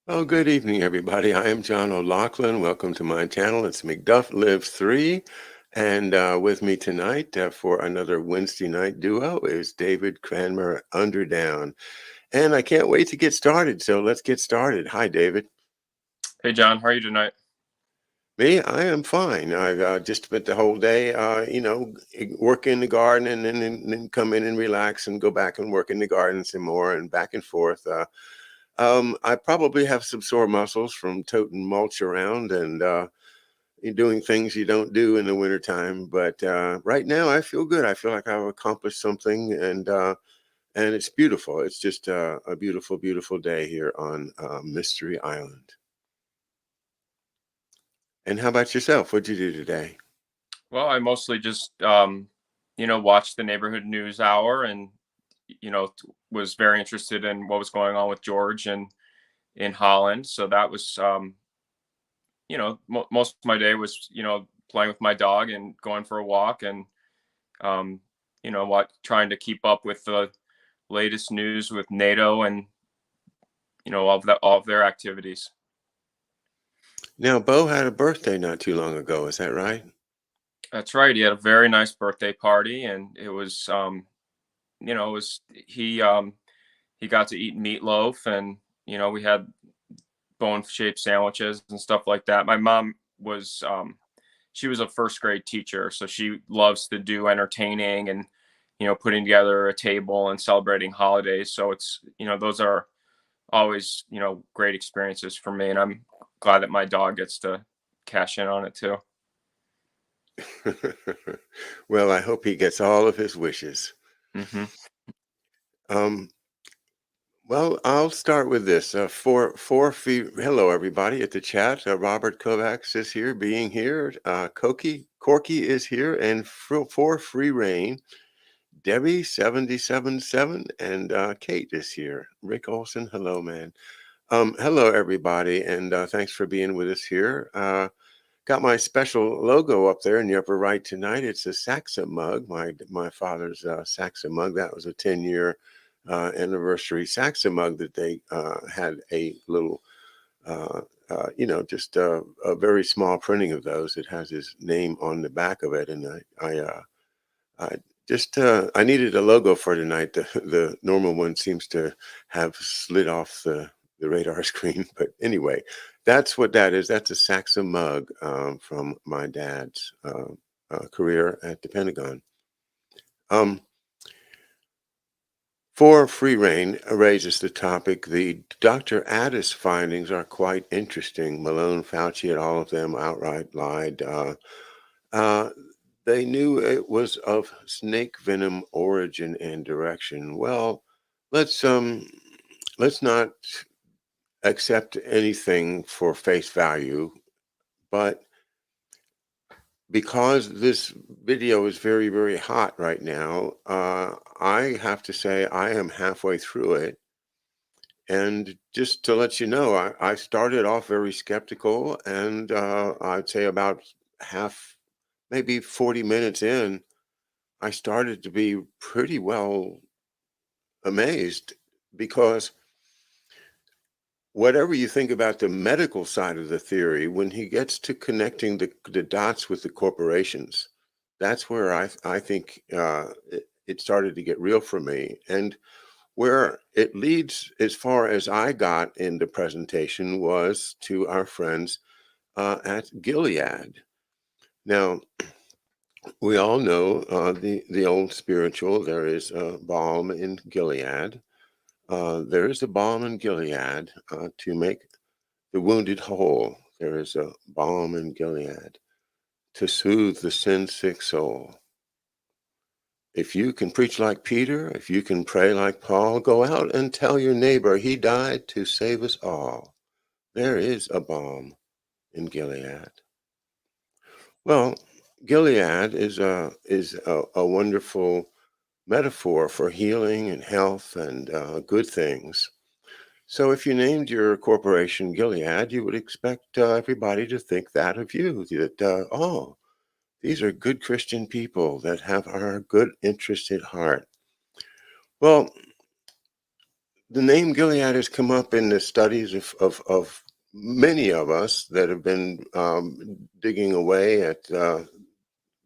Oh, good evening, everybody. I am John O'Loughlin. Welcome to my channel. It's McDuff Lives 3. And with me tonight for another Wednesday night duo is David Cranmer Underdown. And I can't wait to get started. So let's get started. Hi, David. Hey John, how are you tonight? Me, I am fine. I've just spent the whole day, work in the garden and then come in and relax and go back and work in the garden some more and back and forth. I probably have some sore muscles from toting mulch around and you're doing things you don't do in the wintertime. But right now, I feel good. I feel like I've accomplished something, and it's beautiful. It's just a beautiful, beautiful day here on Mystery Island. And how about yourself? What'd you do today? Well, I mostly just watched the neighborhood news hour and was very interested in what was going on with George and in Holland. So that was most of my day was playing with my dog and going for a walk and what trying to keep up with the latest news with NATO and all of their activities. Now, Bo had a birthday not too long ago. Is that right? That's right. He had a very nice birthday party, and it was it was he got to eat meatloaf, and we had bone shaped sandwiches and stuff like that. My mom was she was a first grade teacher, so she loves to do entertaining and putting together a table and celebrating holidays. So it's those are always great experiences for me, and I'm glad that my dog gets to cash in on it too. Well, I hope he gets all of his wishes. Hmm. Um, Well, I'll start with this. Hello, everybody at the chat. Robert Kovacs is here, being here. Corky is here, and for free reign, Debbie 777 and Kate is here. Rick Olson, hello, man. Hello, everybody, and thanks for being with us here. Got my special logo up there in the upper right tonight. It's a Saxa mug, my father's Saxa mug. That was a 10-year anniversary Saxa mug that they had a little, just a very small printing of those. It has his name on the back of it, and I just I needed a logo for tonight. The normal one seems to have slid off the radar screen, but anyway, that's what that is. That's a Saxa mug from my dad's career at the Pentagon. Um, For free reign raises the topic. The Dr. Addis findings are quite interesting. Malone, Fauci, and all of them outright lied. Uh, they knew it was of snake venom origin and direction. Well, let's um, let's not accept anything for face value, but because this video is very, very hot right now, I have to say I am halfway through it. And just to let you know, I started off very skeptical, and I'd say about half, maybe 40 minutes in, I started to be pretty well amazed because whatever you think about the medical side of the theory, when he gets to connecting the dots with the corporations, that's where I think it started to get real for me. And where it leads, as far as I got in the presentation, was to our friends at Gilead. Now, we all know the old spiritual, there is a balm in Gilead. There is a balm in Gilead to make the wounded whole. There is a balm in Gilead to soothe the sin-sick soul. If you can preach like Peter, if you can pray like Paul, go out and tell your neighbor he died to save us all. There is a balm in Gilead. Well, Gilead is a wonderful metaphor for healing and health and good things. So if you named your corporation Gilead, you would expect everybody to think that of you, that, oh, these are good Christian people that have our good interest at heart. Well, the name Gilead has come up in the studies of many of us that have been digging away at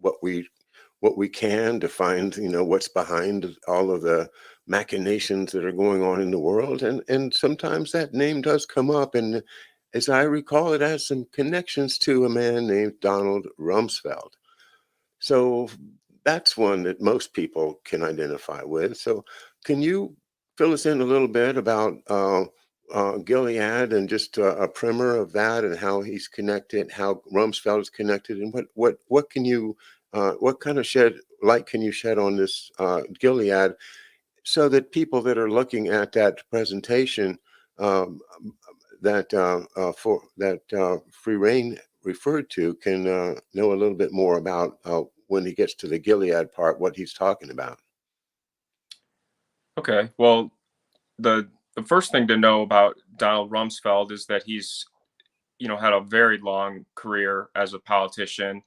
what we what we can to find, what's behind all of the machinations that are going on in the world, and sometimes that name does come up, and as I recall, it has some connections to a man named Donald Rumsfeld. So that's one that most people can identify with. So can you fill us in a little bit about Gilead and just a primer of that and how he's connected, how Rumsfeld is connected, and what can you what kind of light can you shed on this Gilead so that people that are looking at that presentation um, that Free Reign referred to can know a little bit more about when he gets to the Gilead part, what he's talking about. Okay. Well, the first thing to know about Donald Rumsfeld is that he's, had a very long career as a politician.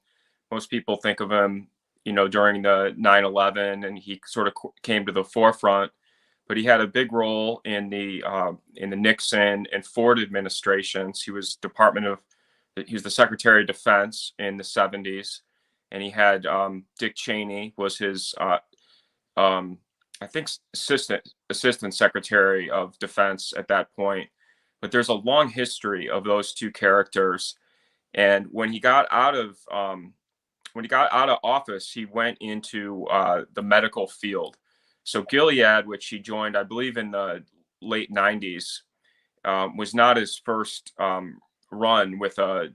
Most people think of him, during the 9/11, and he sort of came to the forefront. But he had a big role in the Nixon and Ford administrations. He was the Secretary of Defense in the 70s, and he had Dick Cheney was his um, I think assistant Secretary of Defense at that point. But there's a long history of those two characters. And when he got out of office, he went into the medical field. So Gilead, which he joined, I believe, in the late '90s, was not his first run with a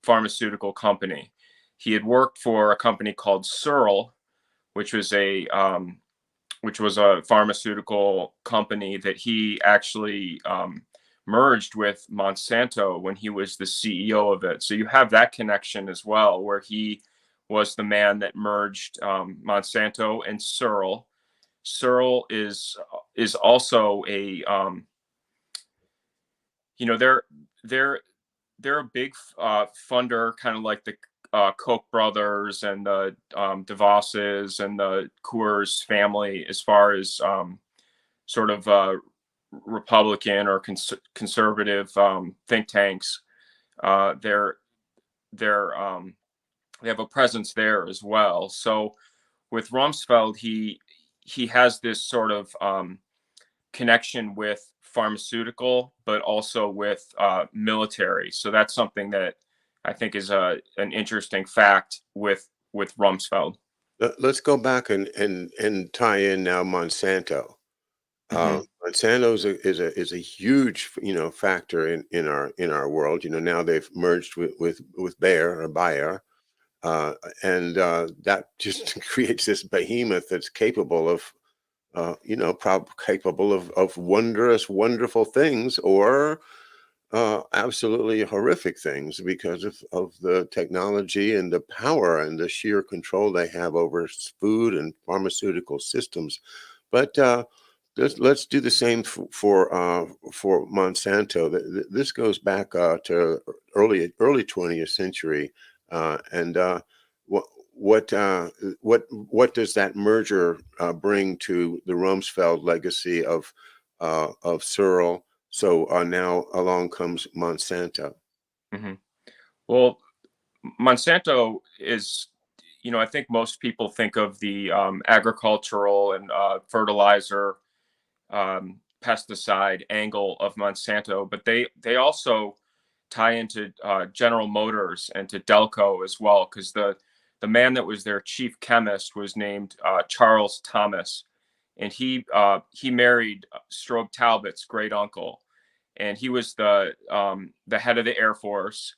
pharmaceutical company. He had worked for a company called Searle, which was a pharmaceutical company that he actually merged with Monsanto when he was the CEO of it. So you have that connection as well, where he was the man that merged Monsanto and Searle. Searle is also a they're they're a big funder, kind of like the Koch brothers and the DeVosses and the Coors family, as far as sort of Republican or conservative think tanks. They're they have a presence there as well. So with Rumsfeld, he has this sort of connection with pharmaceutical, but also with military. So that's something that I think is an interesting fact with Rumsfeld. Let's go back and tie in now Monsanto. Hmm. Monsanto is a huge factor in our world. Now they've merged with Bayer, and that just creates this behemoth that's capable of capable of wonderful things, or absolutely horrific things because of the technology and the power and the sheer control they have over food and pharmaceutical systems. But let's do the same for Monsanto. This goes back to early 20th century, and what what does that merger bring to the Rumsfeld legacy of Searle? So now along comes Monsanto. Hmm. Well, Monsanto is, I think most people think of the agricultural and fertilizer, pesticide angle of Monsanto, but they also tie into General Motors and to Delco as well, because the man that was their chief chemist was named Charles Thomas, and he married Strobe Talbot's great uncle, and he was the head of the Air Force,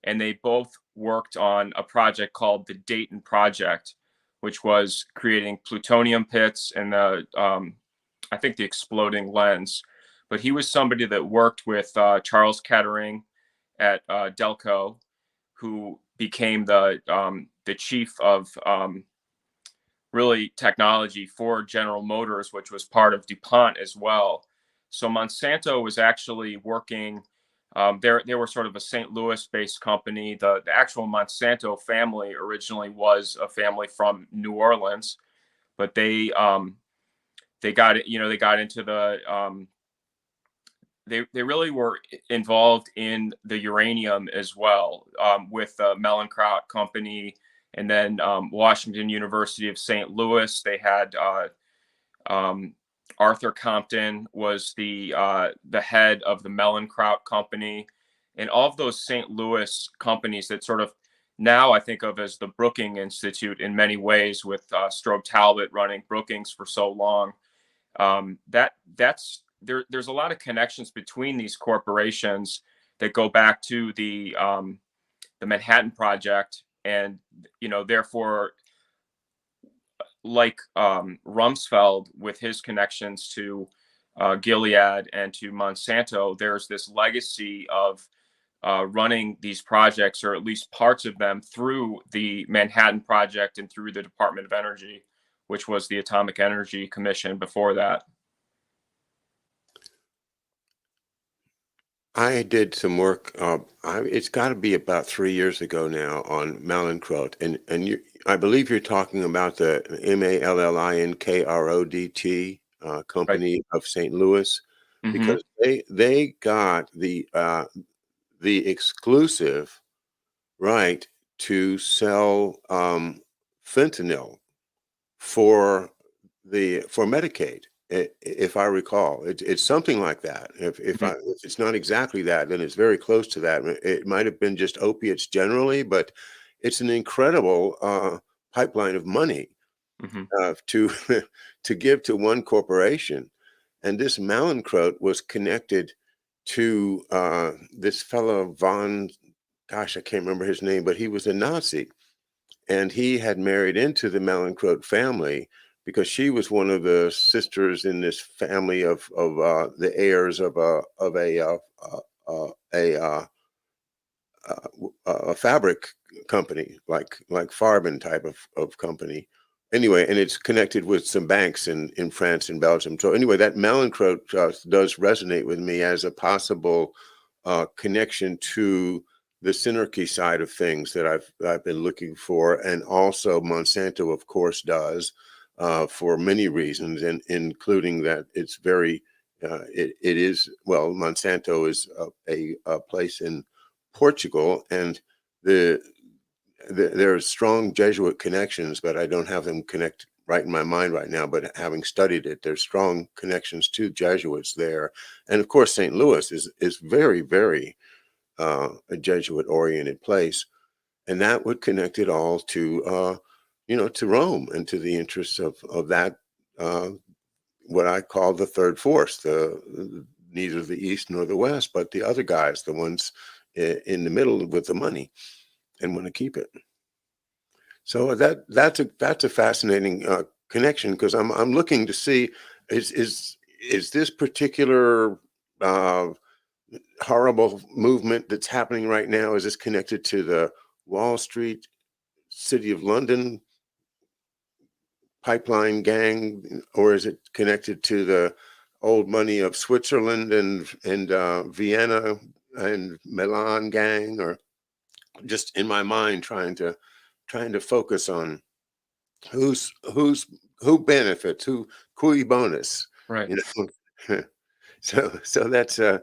and they both worked on a project called the Dayton Project, which was creating plutonium pits and I think the exploding lens. But he was somebody that worked with Charles Kettering at Delco, who became the chief of really technology for General Motors, which was part of DuPont as well. So Monsanto was actually working. They were sort of a St. Louis-based company. The actual Monsanto family originally was a family from New Orleans, but they got it. They got into the they really were involved in the uranium as well, with the Mellencroft Company, and then Washington University of St. Louis. They had um, Arthur Compton was the head of the Mellencroft Company, and all of those St. Louis companies that sort of now I think of as the Brookings Institute in many ways, with Strobe Talbot running Brookings for so long. There's a lot of connections between these corporations that go back to the Manhattan Project, and therefore, like Rumsfeld with his connections to Gilead and to Monsanto, there's this legacy of running these projects, or at least parts of them, through the Manhattan Project and through the Department of Energy, which was the Atomic Energy Commission before that. I did some work. It's got to be about 3 years ago now on Mallinckrodt, and I believe you're talking about the Mallinkrodt Right. company of St. Louis, Hmm. because they got the exclusive right to sell fentanyl for for Medicaid, if I recall. It's something like that. If it's not exactly that, then it's very close to that. It might have been just opiates generally, but it's an incredible pipeline of money Hmm. to to give to one corporation. And this Mallinckrodt was connected to this fellow von, gosh, I can't remember his name, but he was a Nazi, and he had married into the Mallinckrodt family because she was one of the sisters in this family of the heirs of a fabric company, like Farben type of company. Anyway, and it's connected with some banks in France and Belgium. So anyway, that Mallinckrodt does resonate with me as a possible connection to the Synergy side of things that I've been looking for, and also Monsanto, of course, does for many reasons, and including that it's very it is, well, Monsanto is a place in Portugal, and the, there are strong Jesuit connections, but I don't have them connect right in my mind right now. But having studied it, there's strong connections to Jesuits there, and of course, St. Louis is very, very a Jesuit-oriented place, and that would connect it all to to Rome and to the interests of that uh, what I call the third force, the neither the East nor the West, but the other guys, the ones in the middle with the money and want to keep it. So that's a fascinating connection, because I'm looking to see is this particular uh, horrible movement that's happening right now, is this connected to the Wall Street, City of London pipeline gang, or is it connected to the old money of Switzerland and Vienna and Milan gang? Or just in my mind trying to focus on who's who benefits, who cui bonus, Right. you know. So that's and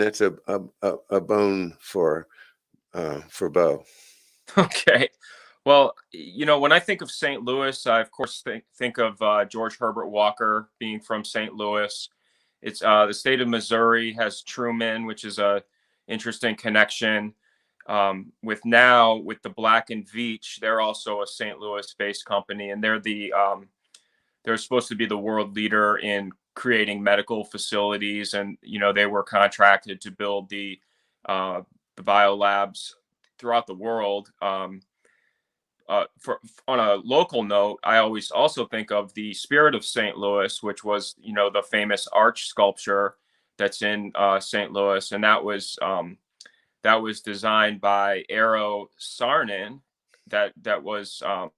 that's a bone for Bo. Okay. Well, when I think of St. Louis, I of course think of George Herbert Walker being from St. Louis. It's the state of Missouri has Truman, which is a interesting connection. With the Black and Veatch, they're also a St. Louis-based company, and they're supposed to be the world leader in creating medical facilities, and they were contracted to build the biolabs throughout the world. On a local note, I always also think of the Spirit of St. Louis, which was the famous arch sculpture that's in St. Louis, and that was designed by Eero Saarinen. That was a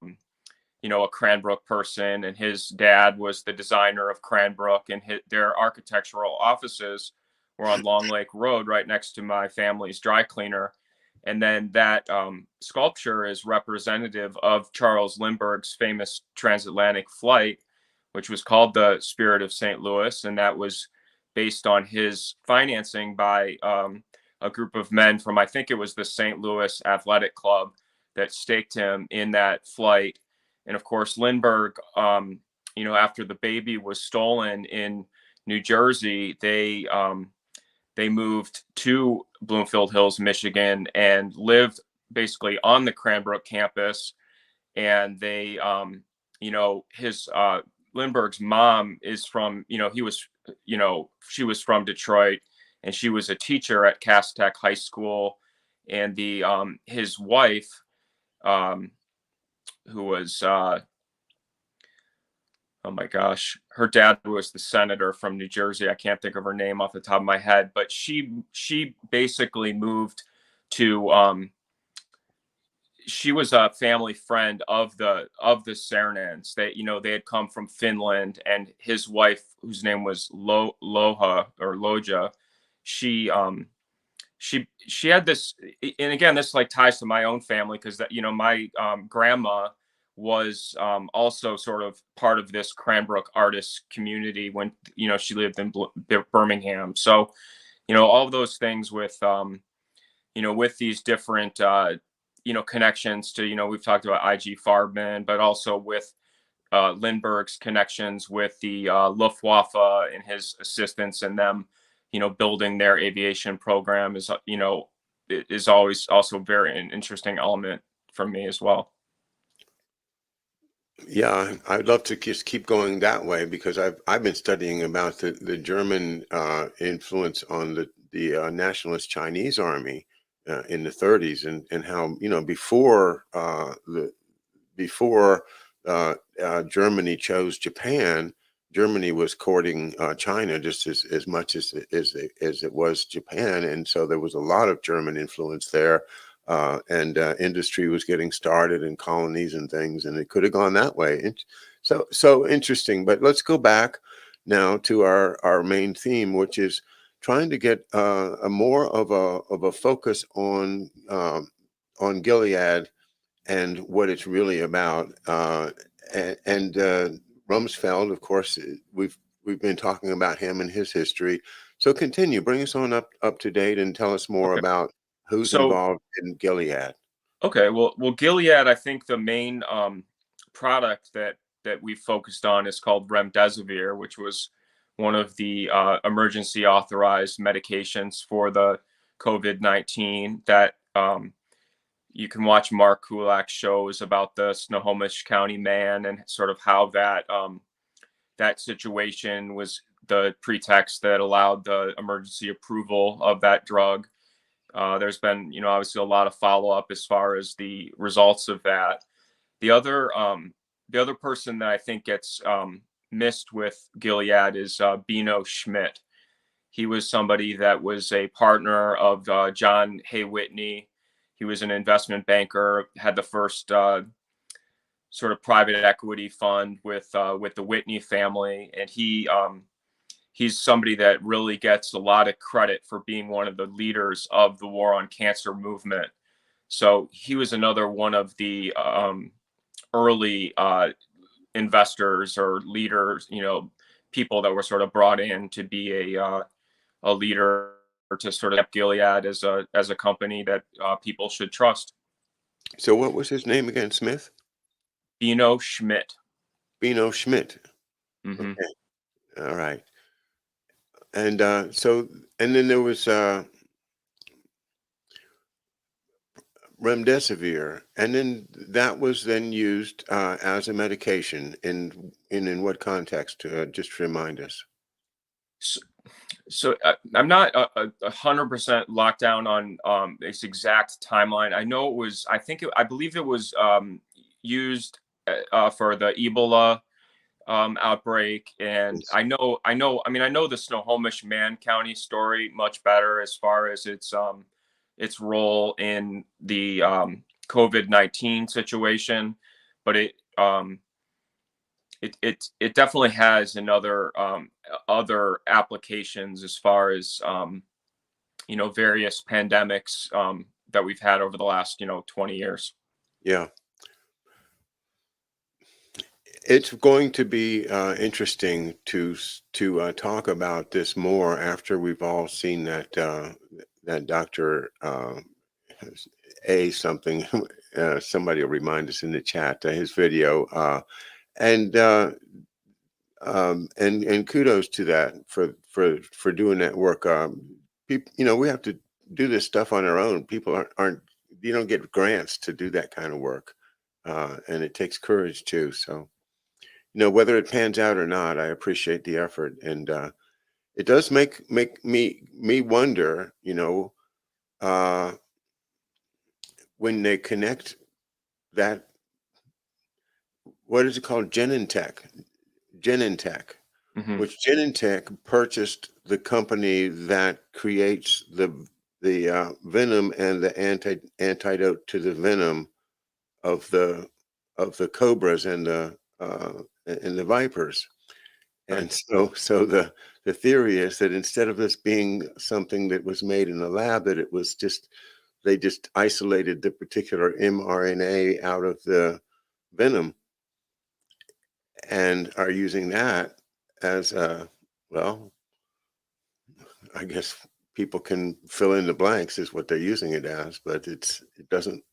Cranbrook person, and his dad was the designer of Cranbrook, and their architectural offices were on Long Lake Road, right next to my family's dry cleaner. And then that sculpture is representative of Charles Lindbergh's famous transatlantic flight, which was called the Spirit of St. Louis, and that was based on his financing by a group of men from, I think it was the St. Louis Athletic Club, that staked him in that flight. And of course, Lindbergh, after the baby was stolen in New Jersey, they moved to Bloomfield Hills, Michigan, and lived basically on the Cranbrook campus. And they, his Lindbergh's mom is from, she was from Detroit, and she was a teacher at Cass Tech High School. And his wife, who was, oh my gosh, her dad was the senator from New Jersey. I can't think of her name off the top of my head, but she basically moved to, she was a family friend of the Cernans. They had come from Finland, and his wife, whose name was Loja or Loja, she had this, and again, this like ties to my own family, because that, my grandma was also sort of part of this Cranbrook artist community when, she lived in Birmingham. So, all of those things with, with these different, connections to, we've talked about IG Farben, but also with Lindbergh's connections with the Luftwaffe and his assistants, and them, building their aviation program is always also very an interesting element for me as well. Yeah, I'd love to just keep going that way, because I've been studying about the German influence on the nationalist Chinese army in the 30s, and how, before Germany chose Japan, Germany was courting China just as much as it was Japan, and so there was a lot of German influence there. And industry was getting started, and colonies and things, and it could have gone that way. And so interesting. But let's go back now to our main theme, which is trying to get a more of a focus on Gilead and what it's really about. And Rumsfeld, of course, we've been talking about him and his history. So continue, bring us on up to date, and tell us more Okay. about who's So, involved in Gilead. okay, well, Gilead, I think the main product that we focused on is called remdesivir, which was one of the emergency authorized medications for the COVID-19 that you can watch Mark Kulak's shows about the Snohomish County man, and sort of how that situation was the pretext that allowed the emergency approval of that drug. There's been, obviously a lot of follow up as far as the results of that. The other person that I think gets missed with Gilead is Bino Schmidt. He was somebody that was a partner of John Hay Whitney. He was an investment banker, had the first sort of private equity fund with the Whitney family, and he's somebody that really gets a lot of credit for being one of the leaders of the war on cancer movement. So he was another one of the early investors or leaders, people that were sort of brought in to be a leader, or to sort of Gilead as a company that people should trust. So what was his name again? Smith? Bino Schmidt. Bino Schmidt. Mm-hmm. Okay. All right. And and then there was remdesivir, and then that was then used as a medication in what context? Just remind us. So I'm not 100% locked down on its exact timeline. I know it was. I believe it was used for the Ebola outbreak, and Yes. I know. I mean, I know the Snohomish Man County story much better as far as its role in the COVID-19 situation, but it definitely has another other applications as far as various pandemics that we've had over the last 20 years. Yeah. It's going to be interesting to talk about this more after we've all seen that Dr. A something. Somebody will remind us in the chat his video, and and kudos to that for doing that work. People, we have to do this stuff on our own. People aren't you don't get grants to do that kind of work, and it takes courage too. So, whether it pans out or not, I appreciate the effort, and it does make me wonder. Uh, when they connect that, what is it called, Genentech, Hmm. which Genentech purchased the company that creates the venom and the antidote to the venom of the cobras and the vipers. Right. And so the theory is that instead of this being something that was made in a lab, that it was they just isolated the particular mRNA out of the venom and are using that as a, well, I guess people can fill in the blanks is what they're using it as, but it doesn't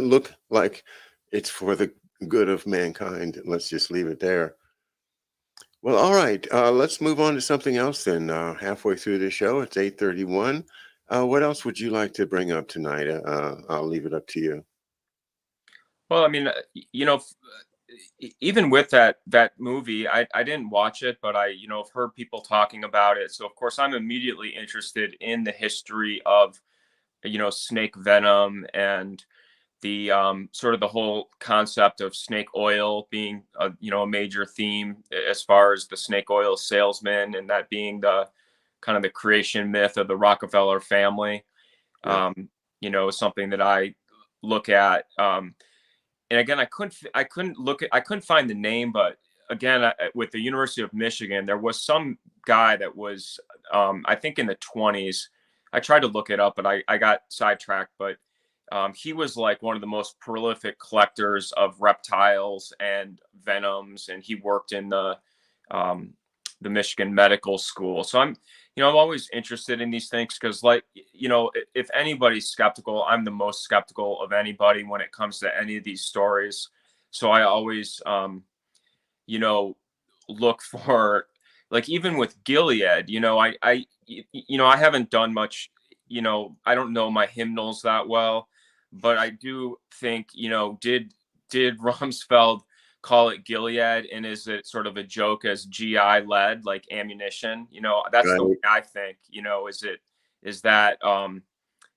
look like it's for the good of mankind. Let's just leave it there. Well, all right. Let's move on to something else then. Halfway through the show, it's 8:31. What else would you like to bring up tonight? I'll leave it up to you. Well, I mean, even with that movie, I didn't watch it, but I have heard people talking about it. So of course, I'm immediately interested in the history of snake venom and the sort of the whole concept of snake oil being a major theme as far as the snake oil salesman, and that being the kind of the creation myth of the Rockefeller family. Yeah. Something that I look at. And again, I couldn't find the name, but again, with the University of Michigan, there was some guy that was, I think in the 20s. I tried to look it up, but I got sidetracked. But he was like one of the most prolific collectors of reptiles and venoms, and he worked in um, the Michigan Medical School. So I'm always interested in these things because, like, if anybody's skeptical, I'm the most skeptical of anybody when it comes to any of these stories. So I always, you know, look for, like, even with Gilead, I haven't done much, I don't know my hymnals that well, but I do think, did Rumsfeld call it Gilead, and is it sort of a joke as GI lead, like ammunition? That's the way Right. I think. Is that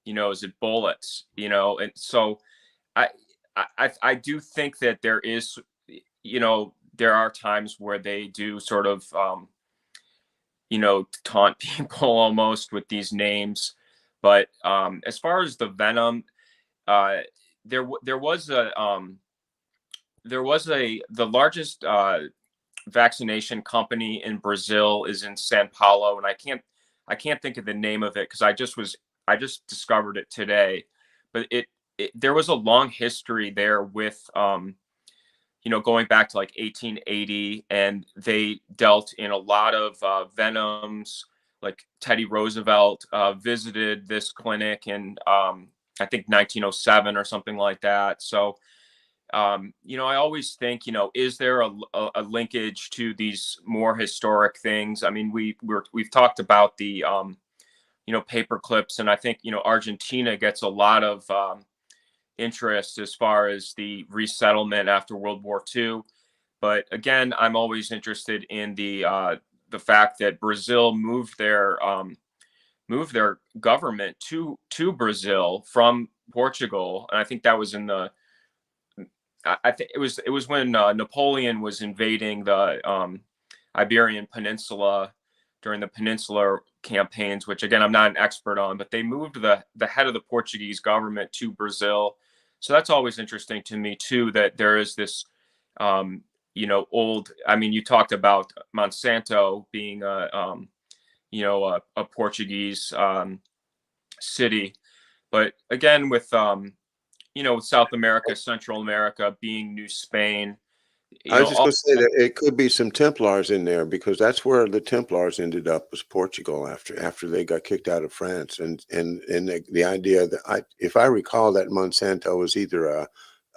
is it bullets? And so I I do think that there is, there are times where they do sort of taunt people almost with these names. But as far as the venom, uh, there was the largest vaccination company in Brazil is in São Paulo, and I can't think of the name of it because I just discovered it today. But there was a long history there with going back to like 1880, and they dealt in a lot of venoms. Like Teddy Roosevelt visited this clinic in I think 1907 or something like that. So I always think, is there a linkage to these more historic things? I mean, we've talked about the paper clips, and I think Argentina gets a lot of interest as far as the resettlement after World War II. But again, I'm always interested in the fact that Brazil moved their government to Brazil from Portugal, and I think that was in the I think it was when Napoleon was invading the Iberian Peninsula during the Peninsular campaigns, which again I'm not an expert on, but they moved the head of the Portuguese government to Brazil. So that's always interesting to me too. That there is this, old. I mean, you talked about Monsanto being a Portuguese city, but again with with South America, Central America being New Spain, I was just all going to say that it could be some Templars in there because that's where the Templars ended up, was Portugal after they got kicked out of France, and the idea that if I recall, that Monsanto was either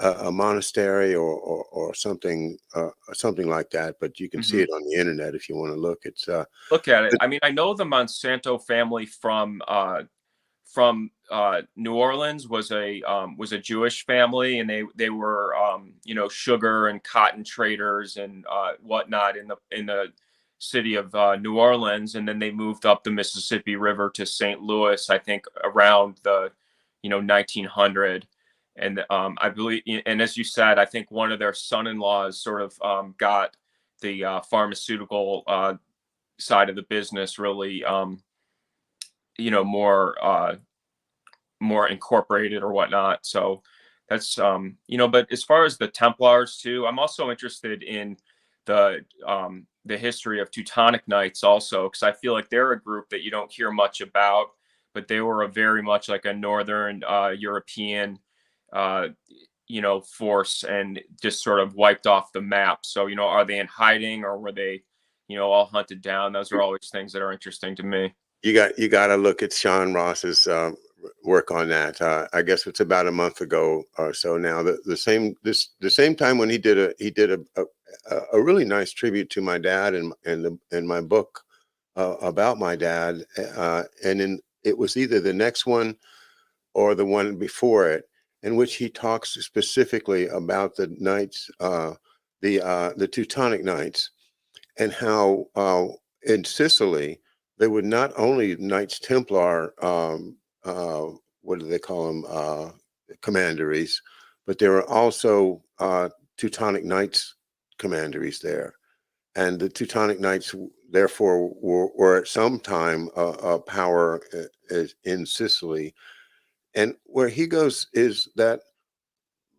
a monastery or something like that, but you can see Mhm. it on the internet if you want to look. It's Look at it. but I mean, I know the Monsanto family from New Orleans was a Jewish family, and they were sugar and cotton traders and whatnot in the city of New Orleans, and then they moved up the Mississippi River to St. Louis, I think around the 1900. And I believe, and as you said, I think one of their son-in-laws sort of got the pharmaceutical side of the business really more more incorporated or whatnot. So that's but as far as the Templars too, I'm also interested in the history of Teutonic Knights also, because I feel like they're a group that you don't hear much about, but they were a very much like a northern European uh force, and just sort of wiped off the map. So are they in hiding, or were they all hunted down? Those are always things that are interesting to me. you got to look at Sean Ross's work on that. I guess it's about a month ago or so now. The same time when he did a really nice tribute to my dad in my book about my dad, and in it was either the next one or the one before it, in which he talks specifically about the knights, the Teutonic knights, and how in Sicily they were not only Knights Templar, what do they call them, commanderies, but there were also Teutonic Knights commanderies there. And the Teutonic Knights, therefore, were at some time a power in Sicily. And where he goes is that,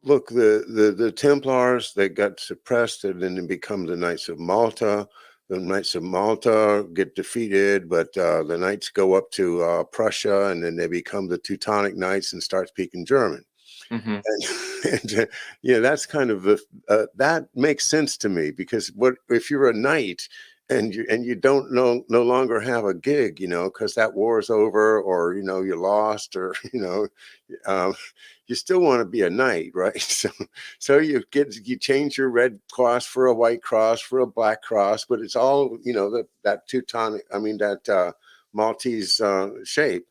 look, the Templars, they got suppressed and then they become the Knights of Malta. The Knights of Malta get defeated, but the Knights go up to Prussia, and then they become the Teutonic Knights and start speaking German. Hmm. And that's kind of that makes sense to me, because what if you're a knight and you don't no longer have a gig, because that war's over, or you lost, or um, you still want to be a knight, right? So you change your red cross for a white cross, for a black cross, but it's all that Teutonic, I mean that Maltese shape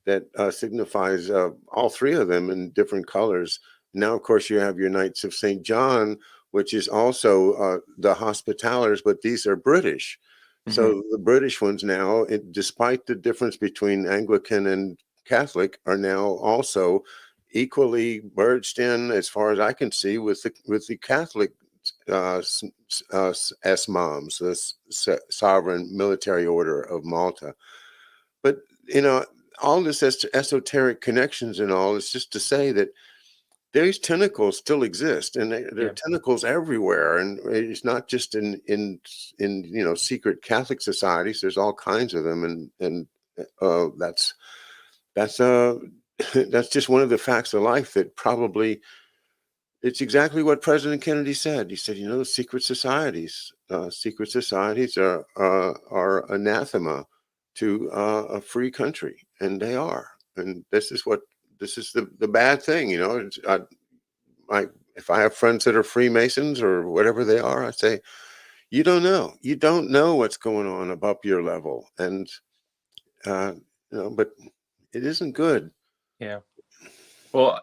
that signifies all three of them in different colors. Now, of course, you have your Knights of St. John, which is also the Hospitallers, but these are British. Hmm. So the British ones now, despite the difference between Anglican and Catholic, are now also equally merged in, as far as I can see, with the Catholic uh, SMOMs, the Sovereign Military Order of Malta. But all this esoteric connections and all is just to say that these tentacles still exist, and there are Yeah. tentacles everywhere, and it's not just in secret Catholic societies. There's all kinds of them, and that's that's just one of the facts of life that probably it's exactly what President Kennedy said. He said, secret societies are anathema to a free country, and they are. And this is the bad thing. If I have friends that are Freemasons or whatever they are, I say, you don't know what's going on above your level, and uh, but it isn't good. Yeah. Well,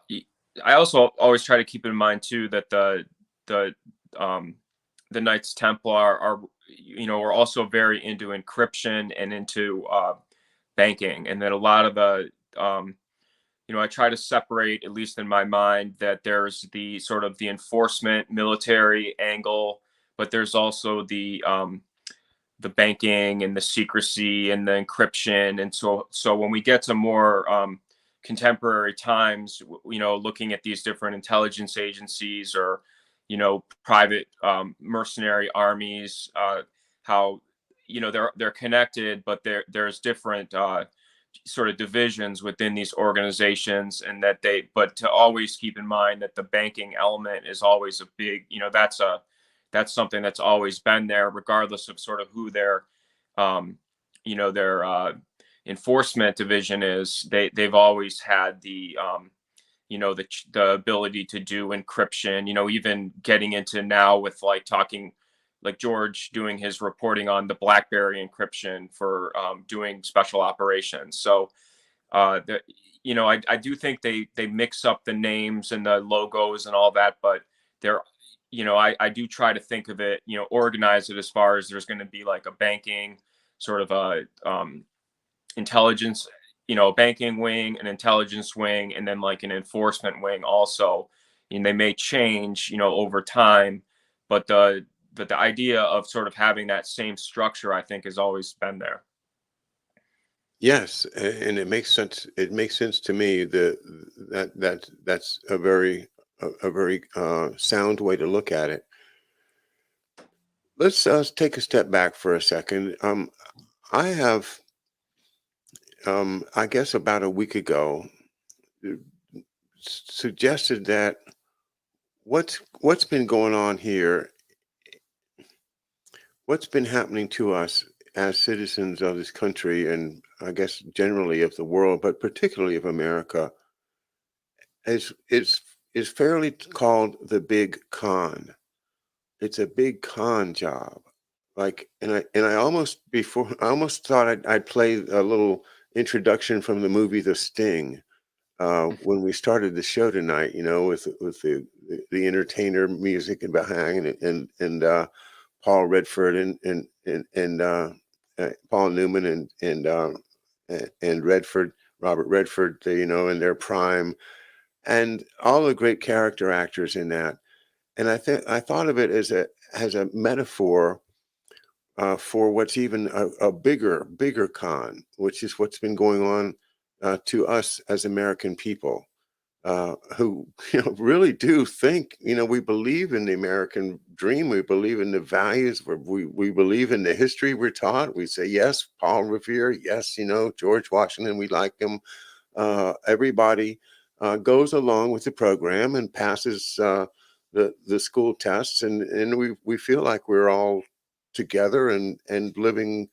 I also always try to keep in mind too that the um, the Knights Templar are are also very into encryption and into banking, and that a lot of the I try to separate, at least in my mind, that there's the sort of the enforcement military angle, but there's also the banking and the secrecy and the encryption. And so when we get to more contemporary times, looking at these different intelligence agencies, or private mercenary armies, how they're connected, but there's different sort of divisions within these organizations, and but to always keep in mind that the banking element is always a big, that's something that's always been there, regardless of sort of who their, um, their enforcement division is. They've always had the the ability to do encryption, even getting into now with like talking like George doing his reporting on the BlackBerry encryption for doing special operations. So the, I do think they mix up the names and the logos and all that, but they're, I do try to think of it, organize it as far as there's going to be like a banking sort of a intelligence, banking wing, an intelligence wing, and then like an enforcement wing also. And they may change, over time, but the idea of sort of having that same structure, I think, has always been there. Yes, and it makes sense. It makes sense to me that's a very sound way to look at it. Let's take a step back for a second. I have, I guess, about a week ago, uh, suggested that what's been going on here, what's been happening to us as citizens of this country, and I guess generally of the world, but particularly of America, is is is fairly called the big con. It's a big con job. Like, and I almost before I almost thought I'd play a little introduction from the movie The Sting when we started the show tonight. With the entertainer music and behind and Paul Redford and Paul Newman and Redford, Robert Redford, in their prime, and all the great character actors in that. And I thought of it as a metaphor for what's even a bigger con, which is what's been going on to us as American people, who really do think, we believe in the American dream, we believe in the values, we believe in the history we're taught. We say yes, Paul Revere, yes, George Washington, we like him. Everybody goes along with the program and passes the school tests, and we feel like we're all together and living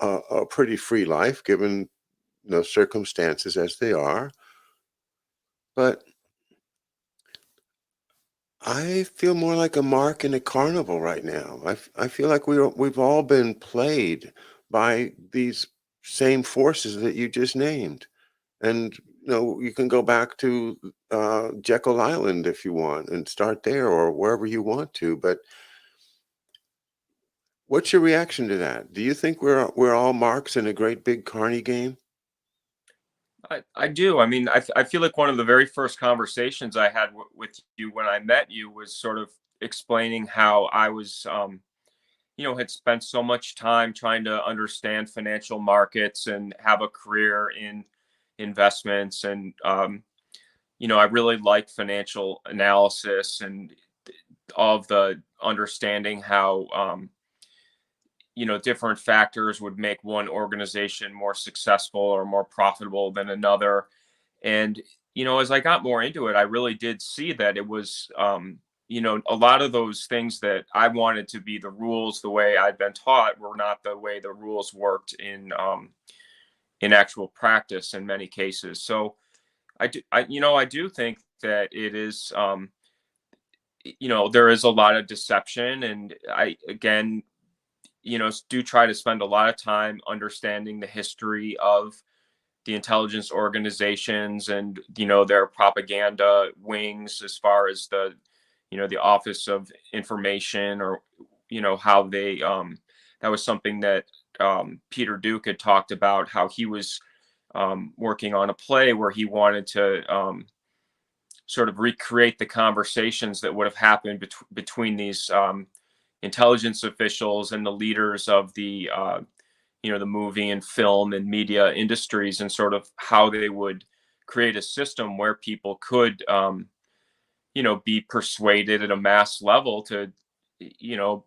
a pretty free life given circumstances as they are. But I feel more like a mark in a carnival right now. I feel like we've all been played by these same forces that you just named. And you can go back to Jekyll Island if you want and start there, or wherever you want to. But what's your reaction to that? Do you think we're all marks in a great big carny game? I do. I mean, I feel like one of the very first conversations I had with you when I met you was sort of explaining how I was, had spent so much time trying to understand financial markets and have a career in investments. And, I really like financial analysis and all of the understanding how, different factors would make one organization more successful or more profitable than another. And, as I got more into it, I really did see that it was, a lot of those things that I wanted to be the rules the way I'd been taught were not the way the rules worked in actual practice in many cases. So I do think that it is, there is a lot of deception. And again, do try to spend a lot of time understanding the history of the intelligence organizations and their propaganda wings, as far as the Office of Information, or how they that was something that Peter Duke had talked about, how he was working on a play where he wanted to sort of recreate the conversations that would have happened between these intelligence officials and the leaders of the movie and film and media industries, and sort of how they would create a system where people could be persuaded at a mass level to you know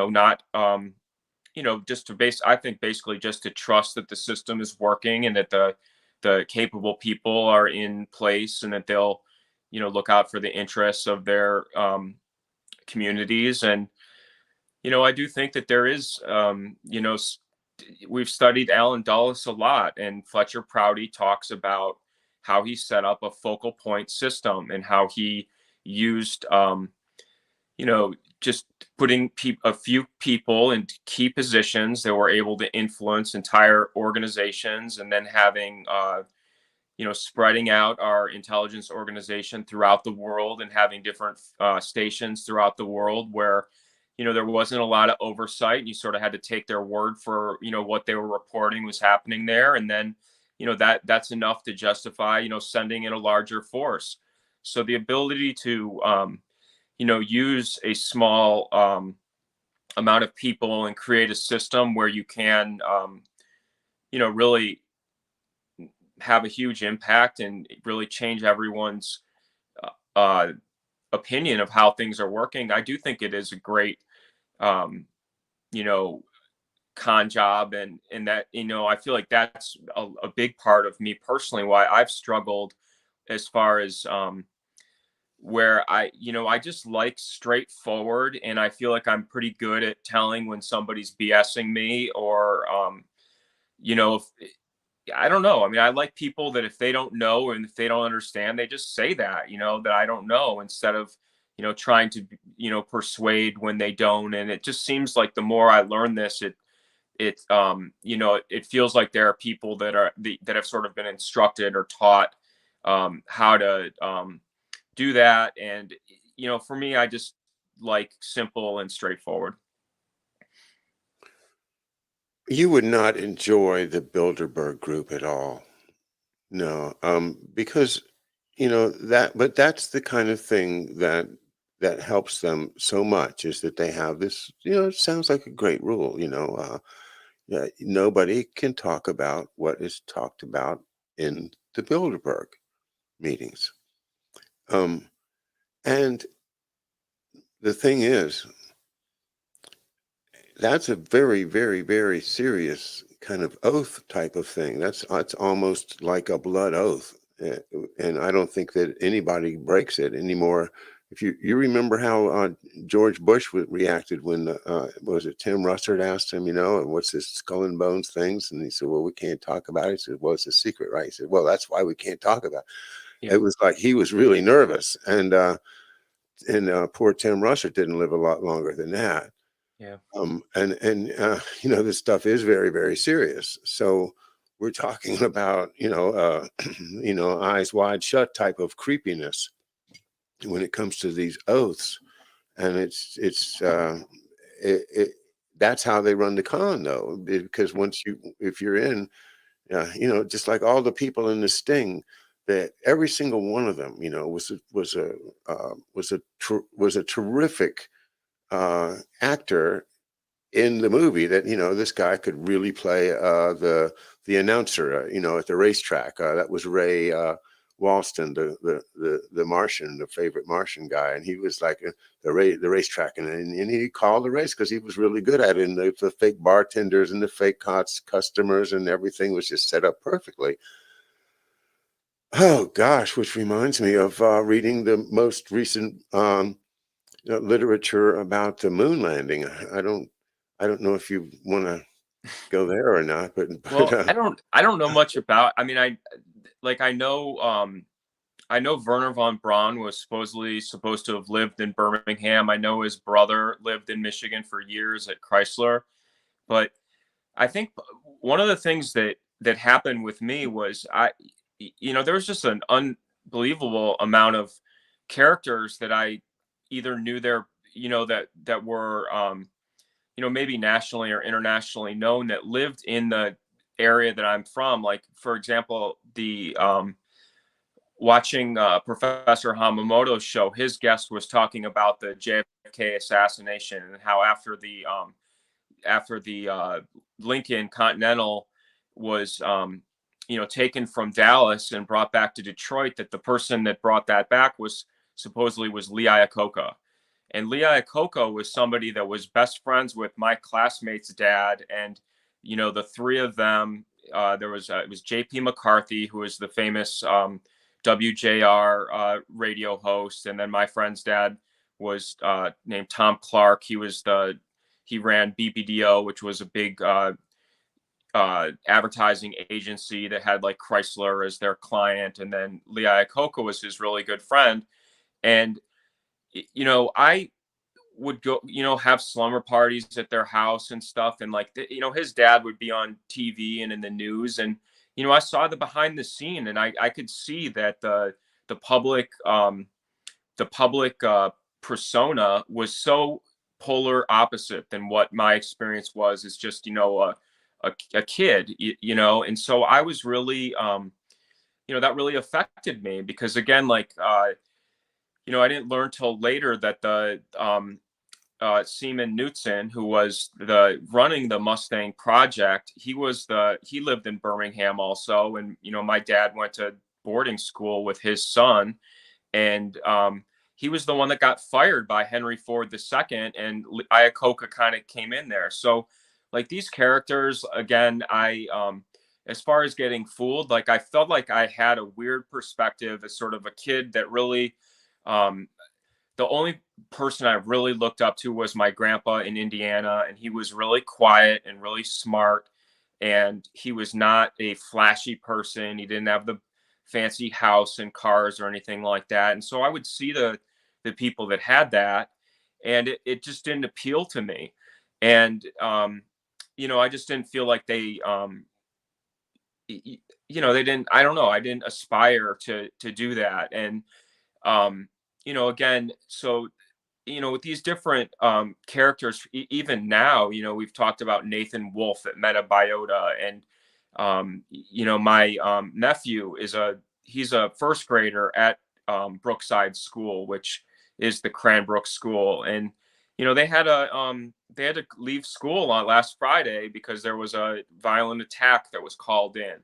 not just to I think basically just to trust that the system is working, and that the capable people are in place, and that they'll look out for the interests of their communities. And, I do think that there is, we've studied Alan Dulles a lot, and Fletcher Prouty talks about how he set up a focal point system and how he used, just putting a few people in key positions that were able to influence entire organizations, and then having, spreading out our intelligence organization throughout the world, and having different stations throughout the world where, there wasn't a lot of oversight, and you sort of had to take their word for, what they were reporting was happening there. And then, that's enough to justify, sending in a larger force. So the ability to, use a small amount of people and create a system where you can, really have a huge impact and really change everyone's uh, opinion of how things are working. I do think it is a great, um, you know, con job, and that, I feel like that's a big part of me personally, why I've struggled as far as, where I just like straightforward, and I feel like I'm pretty good at telling when somebody's BSing me, or, if, I don't know. I mean, I like people that if they don't know and if they don't understand, they just say that, that I don't know, instead of, trying to, persuade when they don't. And it just seems like the more I learn this, it feels like there are people that have sort of been instructed or taught how to do that. And, for me, I just like simple and straightforward. You would not enjoy the Bilderberg group at all. No, because but that's the kind of thing that helps them so much, is that they have this. It sounds like a great rule. Yeah, nobody can talk about what is talked about in the Bilderberg meetings. And the thing is, that's a very, very, very serious kind of oath type of thing. That's almost like a blood oath, and I don't think that anybody breaks it anymore. If you remember how George Bush reacted when was it Tim Russert asked him, and what's this skull and bones things, and he said, "Well, we can't talk about it." He said, "Well, it's a secret, right?" He said, "Well, that's why we can't talk about it." Yeah. It was like he was really nervous, and poor Tim Russert didn't live a lot longer than that. Yeah. This stuff is very, very serious. So we're talking about, eyes wide shut type of creepiness when it comes to these oaths. And that's how they run the con, though, because if you're in, just like all the people in the Sting, that every single one of them, was a terrific actor in the movie, that this guy could really play the announcer, at the racetrack. That was Ray Walston, the Martian, the favorite Martian guy, and he was like the racetrack, and he called the race because he was really good at it. And the fake bartenders and the fake customers and everything was just set up perfectly. Oh gosh, which reminds me of reading the most recent literature about the moon landing. I don't know if you want to go there or not, but Well, I don't know much about. I mean, I know Werner von Braun was supposed to have lived in Birmingham. I know his brother lived in Michigan for years at Chrysler. But I think one of the things that happened with me was, there was just an unbelievable amount of characters that I either knew that were, maybe nationally or internationally known, that lived in the area that I'm from. Like, for example, the watching Professor Hamamoto's show, his guest was talking about the JFK assassination, and how after the Lincoln Continental was taken from Dallas and brought back to Detroit, that the person that brought that back was Lee Iacocca. And Lee Iacocca was somebody that was best friends with my classmate's dad. And, the three of them, it was J.P. McCarthy, who was the famous WJR radio host. And then my friend's dad was named Tom Clark. He ran BBDO, which was a big advertising agency that had like Chrysler as their client, and then Lee Iacocca was his really good friend. And I would go, have slumber parties at their house and stuff, and like his dad would be on TV and in the news, and I saw the behind the scene, and I could see that the public persona was so polar opposite than what my experience was as just a kid, and so I was really that really affected me, because again, like I didn't learn till later that the Seaman Knutson, who was running the Mustang project, he lived in Birmingham also, and my dad went to boarding school with his son, and he was the one that got fired by Henry Ford II, and Iacocca kind of came in there. So like these characters, again, as far as getting fooled, like I felt like I had a weird perspective as sort of a kid that really, the only person I really looked up to was my grandpa in Indiana, and he was really quiet and really smart, and he was not a flashy person. He didn't have the fancy house and cars or anything like that. And so I would see the people that had that, and it just didn't appeal to me. And I just didn't feel like they they didn't, I don't know, I didn't aspire to do that. And again, so with these different characters, even now, we've talked about Nathan Wolfe at Metabiota, and my nephew he's a first grader at Brookside School, which is the Cranbrook school, and they had to leave school on last Friday because there was a violent attack that was called in.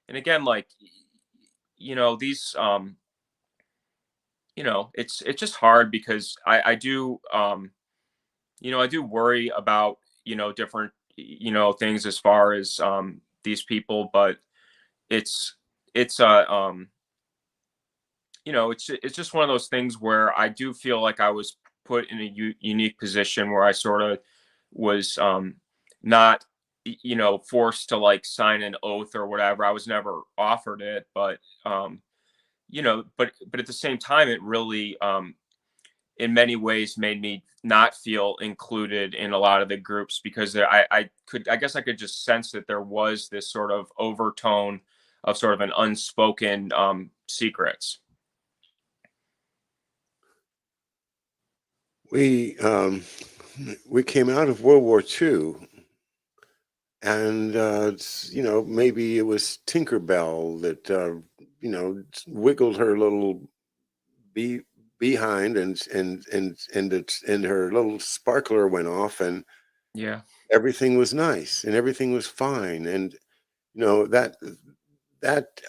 And again, like these it's just hard, because I do I do worry about different things as far as these people, but it's it's just one of those things where I do feel like I was put in a unique position where I sort of was not forced to like sign an oath or whatever. I was never offered it, but but at the same time, it really in many ways made me not feel included in a lot of the groups, because I guess I could just sense that there was this sort of overtone of sort of an unspoken secrets. We came out of World War II, and maybe it was Tinkerbell that wiggled her little bee behind, and her little sparkler went off, and Yeah. everything was nice and everything was fine. And that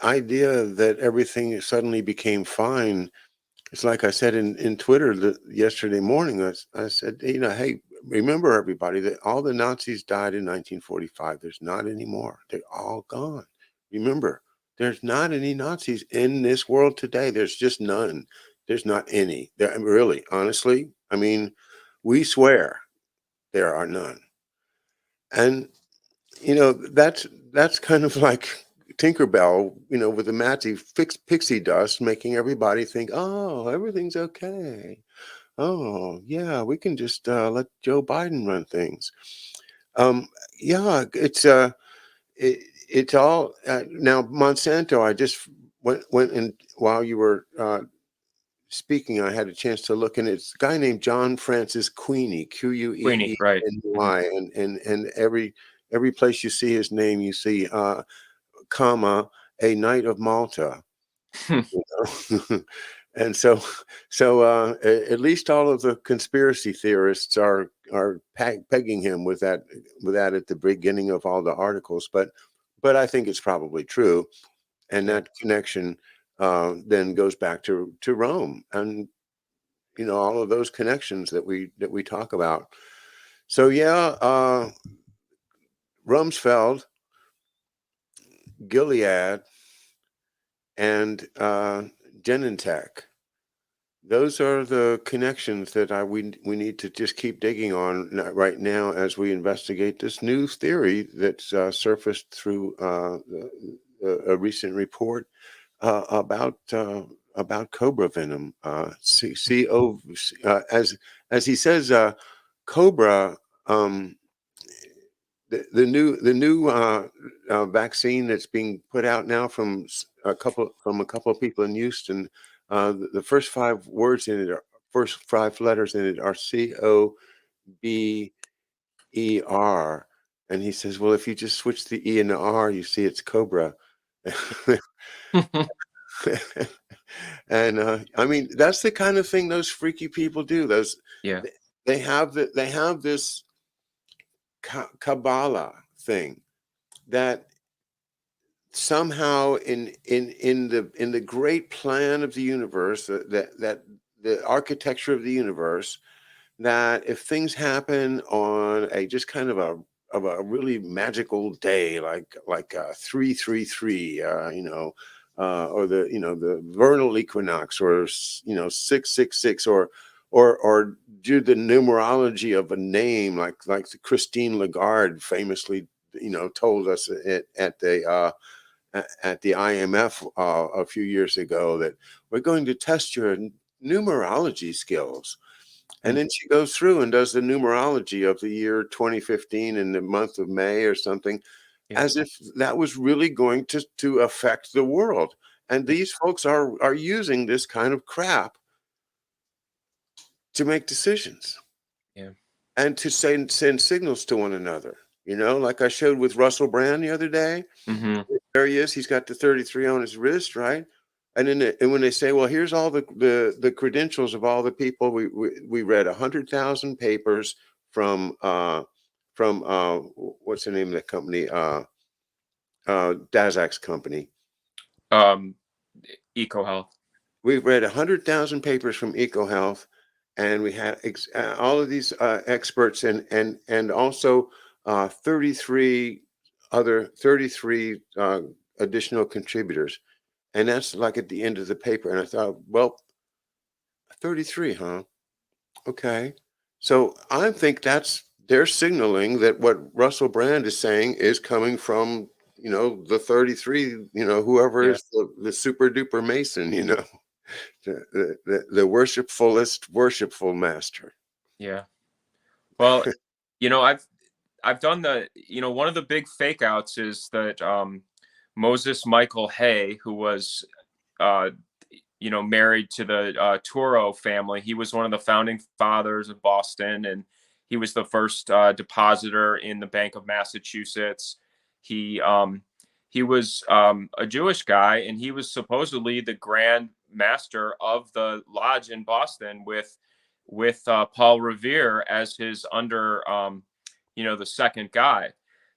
idea that everything suddenly became fine, it's like I said in Twitter yesterday morning. I said, hey, remember everybody that all the Nazis died in 1945. There's not any more. They're all gone. Remember, there's not any Nazis in this world today. There's just none. There's not any. There, really, honestly, I mean, we swear there are none. And that's kind of like Tinkerbell, with the magic pixie dust, making everybody think, oh, everything's okay. Oh, yeah, we can just let Joe Biden run things. Yeah, it's all now Monsanto. I just went and while you were speaking, I had a chance to look, and it's a guy named John Francis Queeny, Queenie, right. Queeny, and every place you see his name, you see comma, a Knight of Malta. And so at least all of the conspiracy theorists are pegging him with that at the beginning of all the articles, but I think it's probably true, and that connection then goes back to Rome, and all of those connections that we talk about. So yeah, Rumsfeld, Gilead, and Genentech. those are the connections that we need to just keep digging on right now as we investigate this new theory that's surfaced through a recent report uh, about uh, about cobra venom. As he says, cobra. Um, the new vaccine that's being put out now from a couple of people in Houston. The first five words in it, first five letters in it, are COBER, and he says, well, if you just switch the E and the R, you see it's cobra. And I mean, that's the kind of thing those freaky people do. Yeah. They have this Kabbalah thing that somehow in the great plan of the universe, that the architecture of the universe, that if things happen on a just kind of a really magical day, like 333, or the vernal equinox, or 666, or do the numerology of a name, like Christine Lagarde famously told us at the IMF a few years ago, that we're going to test your numerology skills. And Mm. then she goes through and does the numerology of the year 2015 in the month of May or something, Yeah. as if that was really going to affect the world. And Yeah. these folks are using this kind of crap to make decisions Yeah. and to send signals to one another. Like I showed with Russell Brand the other day. Hmm. There he is. He's got the 33 on his wrist, right? And then and when they say, well, here's all the credentials of all the people, we read 100,000 papers from what's the name of that company? Dazak's company. Um, EcoHealth. We read 100,000 papers from EcoHealth, and we had all of these experts, and also 33 additional contributors. And that's like at the end of the paper. And I thought, well, 33, huh? Okay. So I think they're signaling that what Russell Brand is saying is coming from, the 33, whoever Yeah. is the super duper Mason, the worshipful master. Yeah. Well, I've done one of the big fake outs is that Moses Michael Hay, who was uh, married to the Toro family. He was one of the founding fathers of Boston, and he was the first depositor in the Bank of Massachusetts. He he was a Jewish guy, and he was supposedly the grand master of the lodge in Boston with Paul Revere as his the second guy.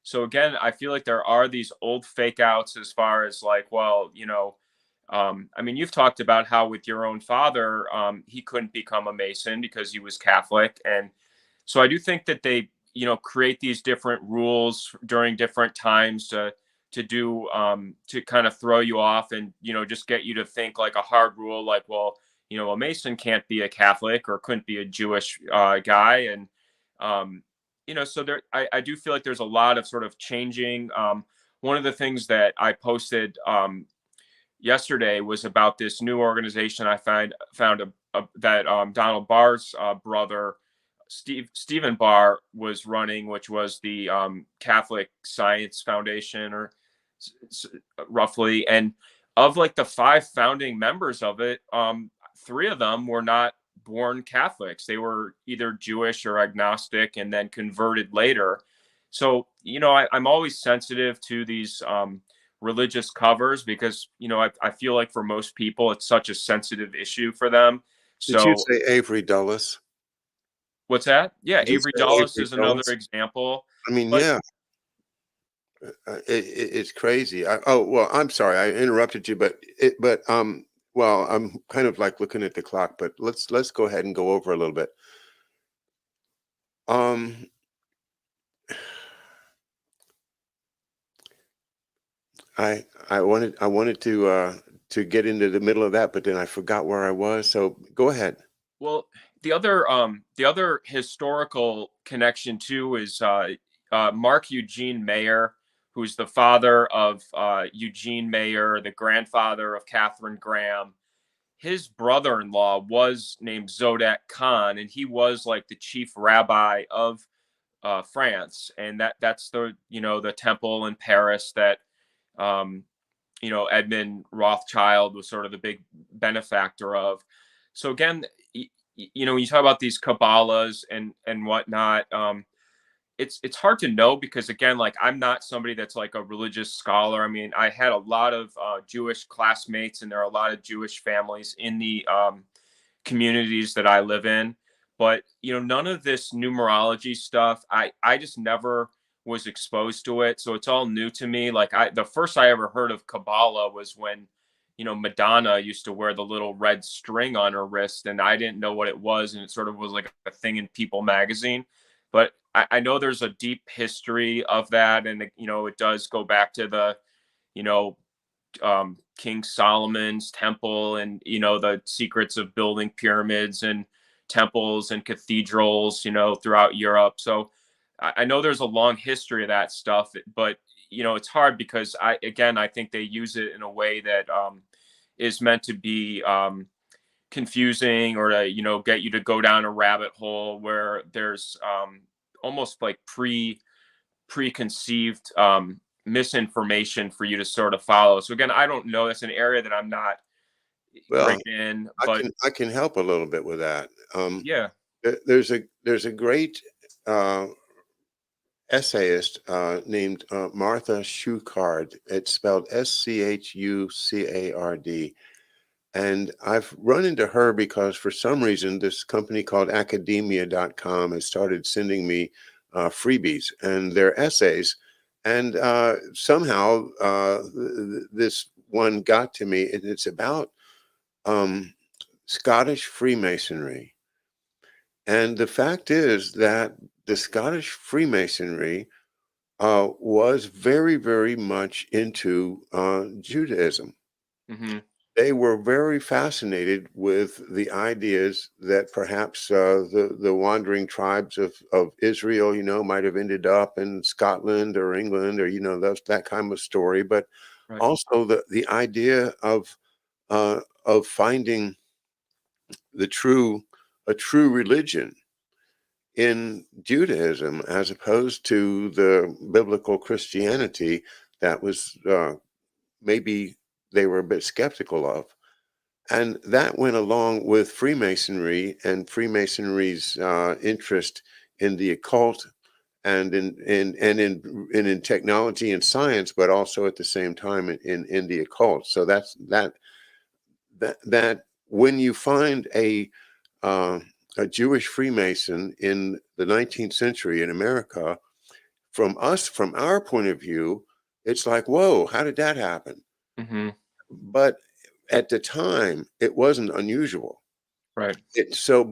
So again, I feel like there are these old fake outs as far as like, well, I mean, you've talked about how with your own father, he couldn't become a Mason because he was Catholic. And so I do think that they, create these different rules during different times to do, to kind of throw you off and, just get you to think like a hard rule, like, well, a Mason can't be a Catholic or couldn't be a Jewish guy. And, so I do feel like there's a lot of sort of changing. One of the things that I posted, yesterday was about this new organization I found that Donald Barr's brother Stephen Barr was running, which was the Catholic Science Foundation, or roughly. And of like the five founding members of it, three of them were not born Catholics. They were either Jewish or agnostic, and then converted later. So I'm always sensitive to these religious covers because I feel like for most people it's such a sensitive issue for them. Did you So say Avery Dulles? what's that? Yeah, Did you Avery say Dulles Avery is another Dulles? example. I mean, But yeah, it's crazy. Oh, well, I'm sorry I interrupted you, well, I'm kind of like looking at the clock, but let's go ahead and go over a little bit. Um, I wanted to get into the middle of that, but then I forgot where I was. So go ahead. Well, the other historical connection too is Mark Eugene Mayer, who's the father of Eugene Mayer, the grandfather of Catherine Graham. His brother-in-law was named Zodek Khan, and he was like the chief rabbi of France, and that's the the temple in Paris that um, Edmund Rothschild was sort of the big benefactor of. So again, when you talk about these Kabbalahs and whatnot, it's hard to know because again, like I'm not somebody that's like a religious scholar. I mean, I had a lot of Jewish classmates, and there are a lot of Jewish families in the communities that I live in. But none of this numerology stuff, I just never was exposed to it. So it's all new to me. Like the first I ever heard of Kabbalah was when, Madonna used to wear the little red string on her wrist, and I didn't know what it was, and it sort of was like a thing in People magazine. But I know there's a deep history of that, and it does go back to the, you know, King Solomon's temple, and the secrets of building pyramids and temples and cathedrals throughout Europe. So I know there's a long history of that stuff, but it's hard because I think they use it in a way that is meant to be confusing, or to get you to go down a rabbit hole where there's almost like preconceived misinformation for you to sort of follow. So again, I don't know. That's an area that I'm not Well, great in, but I can help a little bit with that. yeah. There's a great essayist named Martha Schucard. It's spelled Schucard. And I've run into her because for some reason, this company called academia.com has started sending me freebies and their essays. And somehow this one got to me, and it's about Scottish Freemasonry. And the fact is that the Scottish Freemasonry was very, very much into Judaism. Hmm. They were very fascinated with the ideas that perhaps the wandering tribes of Israel, might have ended up in Scotland or England, or that kind of story. But Right. also the idea of finding a true religion in Judaism, as opposed to the biblical Christianity that was maybe they were a bit skeptical of. And that went along with Freemasonry and Freemasonry's interest in the occult and in technology and science, but also at the same time in the occult. So that when you find a Jewish Freemason in the 19th century in America, from our point of view, it's like, whoa, how did that happen? Hmm. But at the time, it wasn't unusual. Right.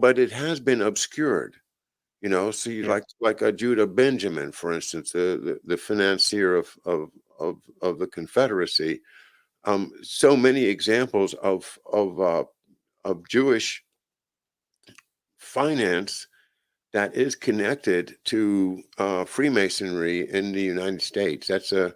But it has been obscured, So you Yeah. like a Judah Benjamin, for instance, the financier of the Confederacy. So many examples of Jewish finance that is connected to Freemasonry in the United States. That's a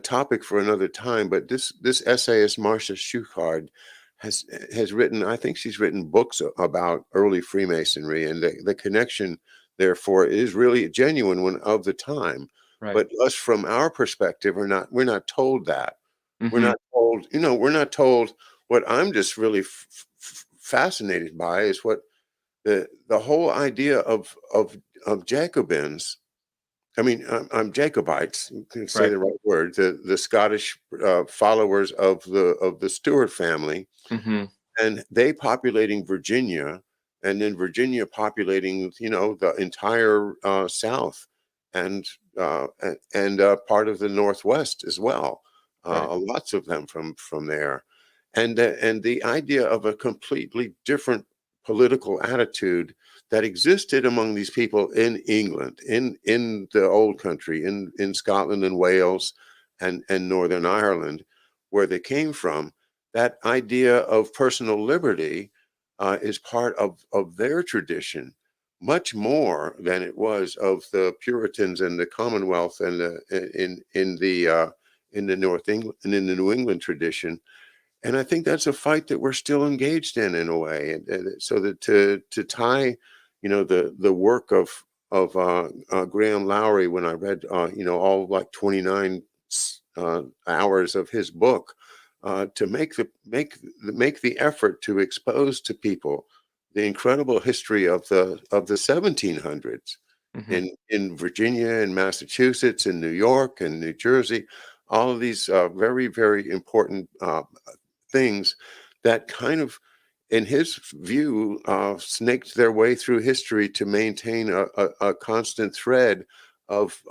topic for another time. But this essayist Marcia Schucard has written. I think she's written books about early Freemasonry, and the connection therefore is really a genuine one of the time. Right. But us, from our perspective, we're not told that. We're Hmm. not told. We're not told. What I'm just really fascinated by is what the whole idea of Jacobins. I mean, I'm Jacobites. You can say Right. the right word. The Scottish followers of the Stuart family, Hmm. and they populating Virginia, and then Virginia populating, the entire South, and part of the Northwest as well. Right. Lots of them from there, and the idea of a completely different political attitude that existed among these people in England, in the old country, in Scotland and Wales, and Northern Ireland, where they came from. that idea of personal liberty is part of their tradition, much more than it was of the Puritans and the Commonwealth and in the North England and in the New England tradition. And I think that's a fight that we're still engaged in a way. And so that to tie, the work of Graham Lowry, when I read, all like 29 hours of his book, to make the effort to expose to people the incredible history of the 1700s Hmm. in Virginia and Massachusetts and New York and New Jersey, all of these very, very important things that kind of, in his view, snaked their way through history to maintain a constant thread of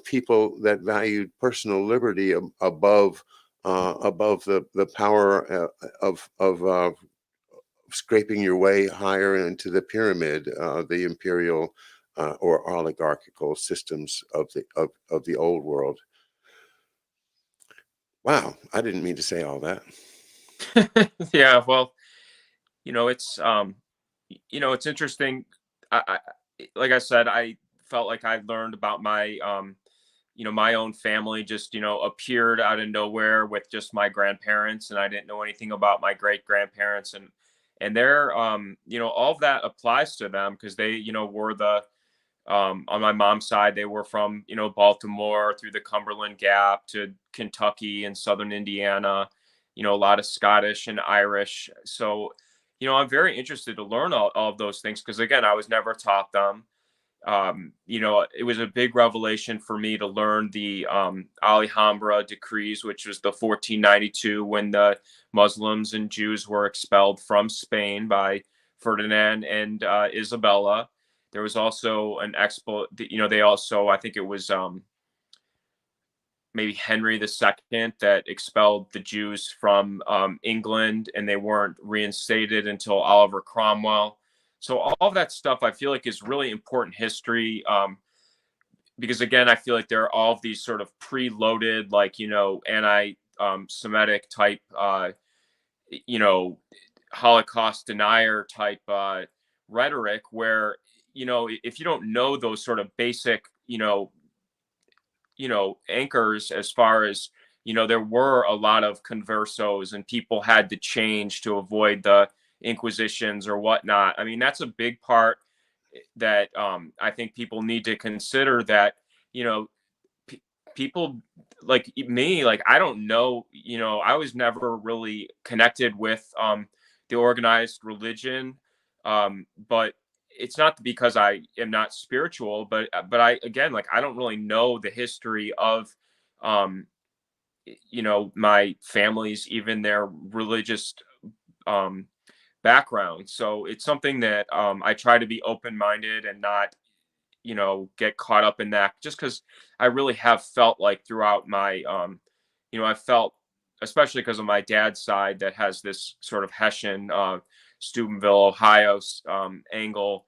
people that valued personal liberty above the power of scraping your way higher into the pyramid, the imperial or oligarchical systems of the old world. Wow, I didn't mean to say all that. Yeah, well, it's it's interesting. I like I said, I felt like I learned about my my own family just appeared out of nowhere with just my grandparents, and I didn't know anything about my great grandparents, and they're all of that applies to them because they were the on my mom's side, they were from Baltimore through the Cumberland Gap to Kentucky and southern Indiana. A lot of Scottish and Irish. So I'm very interested to learn all of those things because again, I was never taught them. It was a big revelation for me to learn the Alhambra decrees, which was the 1492 when the Muslims and Jews were expelled from Spain by Ferdinand and Isabella. There was also an expo. They also, I think it was maybe Henry II that expelled the Jews from England, and they weren't reinstated until Oliver Cromwell. So all of that stuff I feel like is really important history because again I feel like there are all of these sort of preloaded like anti-Semitic type you know Holocaust denier type rhetoric where if you don't know those sort of basic anchors as far as there were a lot of conversos and people had to change to avoid the inquisitions or whatnot. I mean, that's a big part that I think people need to consider that you know p- people like me, like I don't know, I was never really connected with the organized religion, but it's not because I am not spiritual, but I again like I don't really know the history of um my family's even their religious um background. So it's something that I try to be open minded and not get caught up in that just because I really have felt like throughout my I felt especially because of my dad's side that has this sort of Hessian Steubenville Ohio angle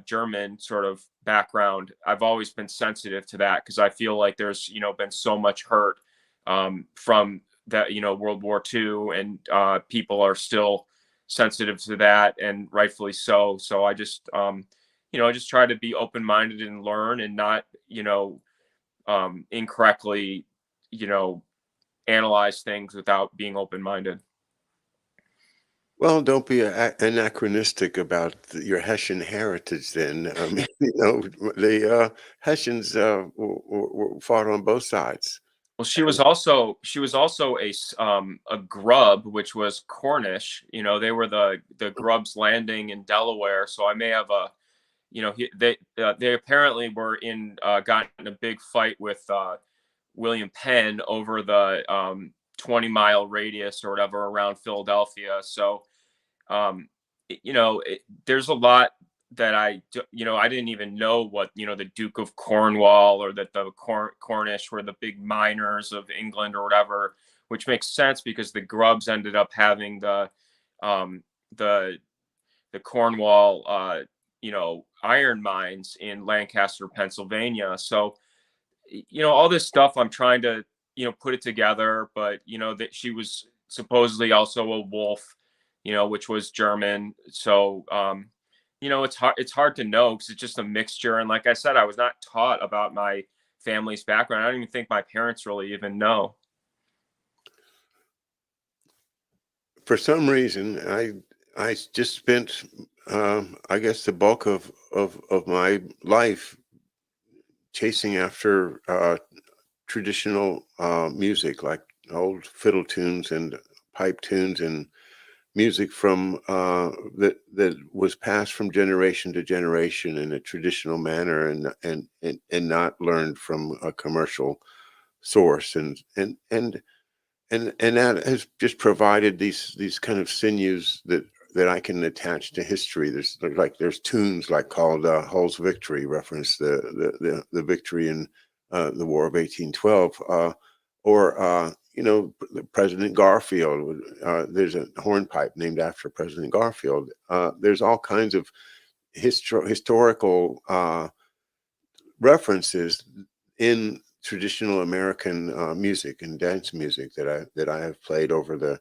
German sort of background. I've always been sensitive to that because I feel like there's been so much hurt from that World War II, and people are still sensitive to that, and rightfully so. So I just I just try to be open minded and learn, and not incorrectly you know analyze things without being open minded. Well, don't be anachronistic about your Hessian heritage then. I mean, the Hessians fought on both sides. Well, she was also a grub, which was Cornish. They were the grubs landing in Delaware. So I may have a they apparently were got in a big fight with William Penn over the 20-mile radius or whatever around Philadelphia. So there's a lot that I didn't even know what the Duke of Cornwall or that the Cornish were the big miners of England or whatever, which makes sense because the Grubs ended up having um, the the Cornwall iron mines in Lancaster, Pennsylvania. So all this stuff I'm trying to put it together, but that she was supposedly also a wolf, which was German. So, it's hard to know because it's just a mixture. And like I said, I was not taught about my family's background. I don't even think my parents really even know. For some reason, I just spent, I guess, the bulk of my life chasing after traditional music, like old fiddle tunes and pipe tunes and music from that was passed from generation to generation in a traditional manner, and not learned from a commercial source, and that has just provided these kind of sinews that I can attach to history. There's tunes like called Hull's Victory, reference the victory in the War of 1812, or President Garfield. There's a hornpipe named after President Garfield. There's all kinds of historical references in traditional American music and dance music that I have played over the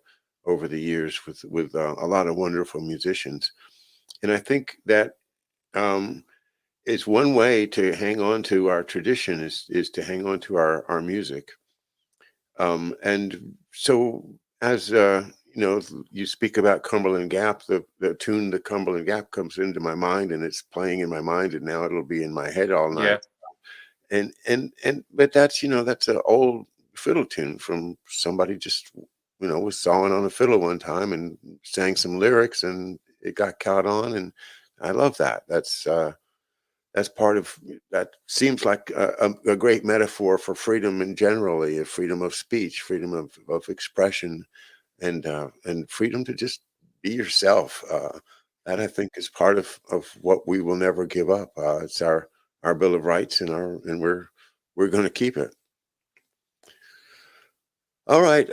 years with a lot of wonderful musicians, and I think that it's one way to hang on to our tradition is to hang on to our music, and so as you speak about Cumberland Gap, the tune "The Cumberland Gap" comes into my mind, and it's playing in my mind, and now it'll be in my head all Yeah. night. But that's an old fiddle tune from somebody just was sawing on a fiddle one time and sang some lyrics, and it got caught on, and I love that. That's part of that. Seems like a great metaphor for freedom in generally, freedom of speech, freedom of expression, and freedom to just be yourself. That I think is part of what we will never give up. It's our Bill of Rights, and we're going to keep it. All right.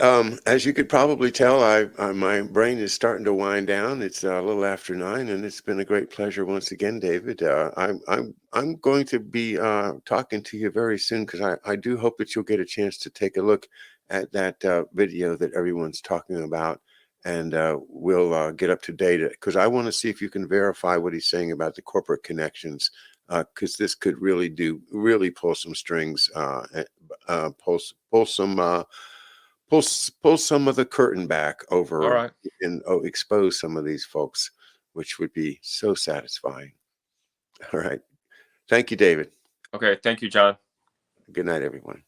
As you could probably tell, my brain is starting to wind down. It's a little after 9, and it's been a great pleasure once again, David. I'm going to be talking to you very soon, because I do hope that you'll get a chance to take a look at that video that everyone's talking about, and we'll get up to date, because I want to see if you can verify what he's saying about the corporate connections, because this could really pull some strings, pull some. Pull some of the curtain back All over right. and expose some of these folks, which would be so satisfying. All right. Thank you, David. Okay. Thank you, John. Good night, everyone.